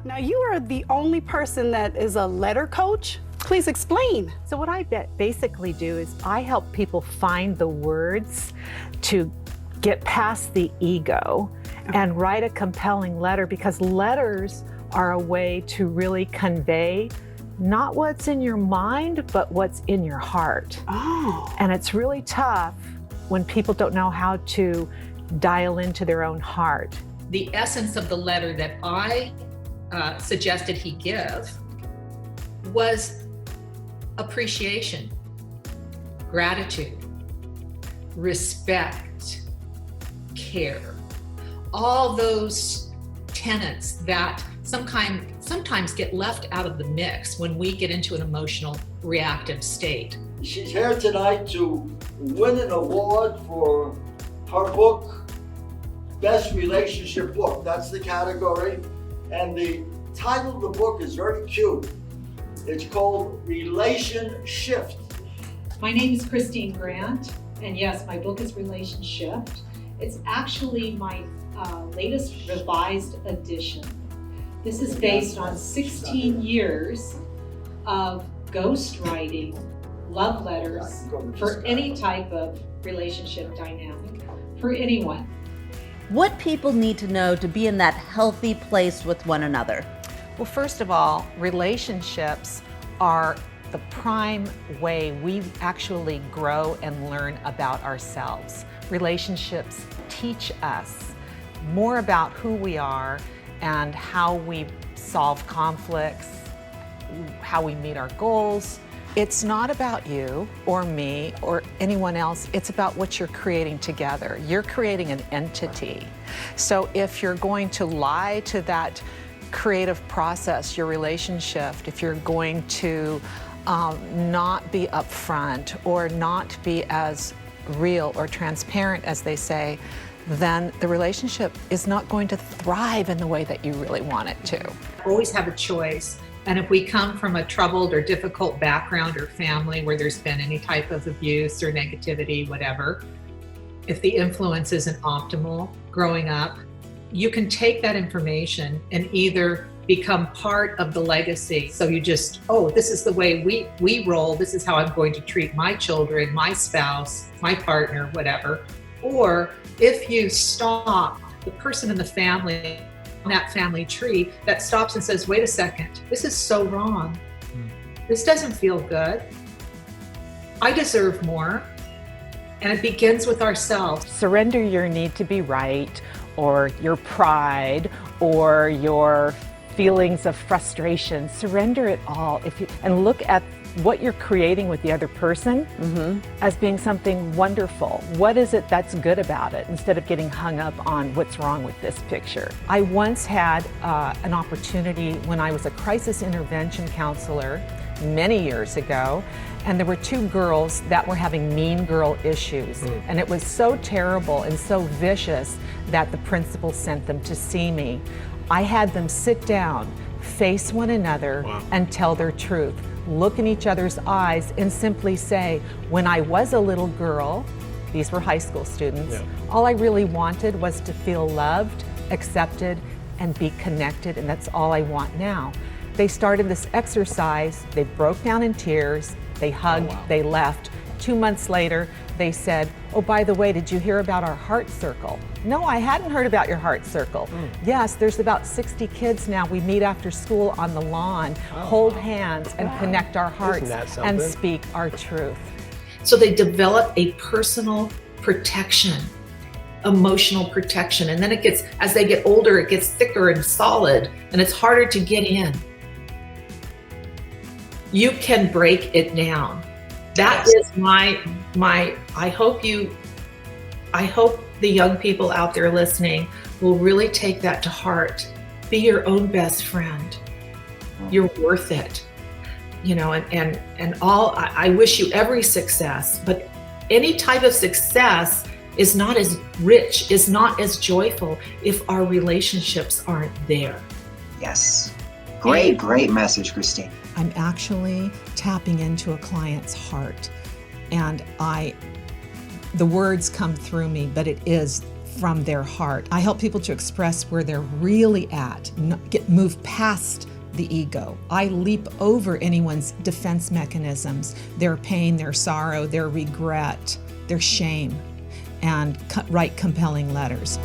Now, you are the only person that is a letter coach. Please explain. So what I basically do is I help people find the words to get past the ego and write a compelling letter, because letters are a way to really convey not what's in your mind, but what's in your heart. Oh. And it's really tough when people don't know how to dial into their own heart. The essence of the letter that I suggested he give was appreciation, gratitude, respect, care. All those tenets that sometimes get left out of the mix when we get into an emotional, reactive state. She's here tonight to win an award for her book, Best Relationship Book. That's the category. And the title of the book is very cute. It's called Relation Shift. My name is Kristine Grant, and yes, my book is Relation Shift. It's actually my latest revised edition. This is based on 16 years of ghostwriting love letters for any type of relationship dynamic, for anyone. What people need to know to be in that healthy place with one another? Well, first of all, relationships are the prime way we actually grow and learn about ourselves. Relationships teach us more about who we are and how we solve conflicts, how we meet our goals. It's not about you or me or anyone else. It's about what you're creating together. You're creating an entity. So if you're going to lie to that creative process, your relationship, if you're going to not be upfront or not be as real or transparent as they say, then the relationship is not going to thrive in the way that you really want it to. Always have a choice. And if we come from a troubled or difficult background or family where there's been any type of abuse or negativity, whatever, if the influence isn't optimal growing up, you can take that information and either become part of the legacy. So you just, oh, this is the way we roll. This is how I'm going to treat my children, my spouse, my partner, whatever. Or if you stop the person in the family, that family tree that stops and says, wait a second, this is so wrong. This doesn't feel good. I deserve more. And it begins with ourselves. Surrender your need to be right, or your pride, or your feelings of frustration. Surrender it all and look at what you're creating with the other person as being something wonderful. What is it that's good about it, instead of getting hung up on what's wrong with this picture? I once had an opportunity when I was a crisis intervention counselor many years ago, and there were two girls that were having mean girl issues. And it was so terrible and so vicious that the principal sent them to see me. I had them sit down, face one another, and tell their truth. Look in each other's eyes and simply say, when I was a little girl, these were high school students, all I really wanted was to feel loved, accepted, and be connected, and that's all I want now. They started this exercise, they broke down in tears, they hugged, they left. 2 months later, they said, oh, by the way, did you hear about our heart circle? No, I hadn't heard about your heart circle. Yes, there's about 60 kids now. We meet after school on the lawn, hold hands, and connect our hearts and speak our truth. So they develop a personal protection, emotional protection. And then it gets, as they get older, it gets thicker and solid, and it's harder to get in. You can break it down. That is I hope the young people out there listening will really take that to heart. Be your own best friend. You're worth it. You know, I wish you every success, but any type of success is not as rich, is not as joyful if our relationships aren't there. Yes. Great message, Kristine. I'm actually tapping into a client's heart, and the words come through me, but it is from their heart. I help people to express where they're really at, move past the ego. I leap over anyone's defense mechanisms, their pain, their sorrow, their regret, their shame, and write compelling letters.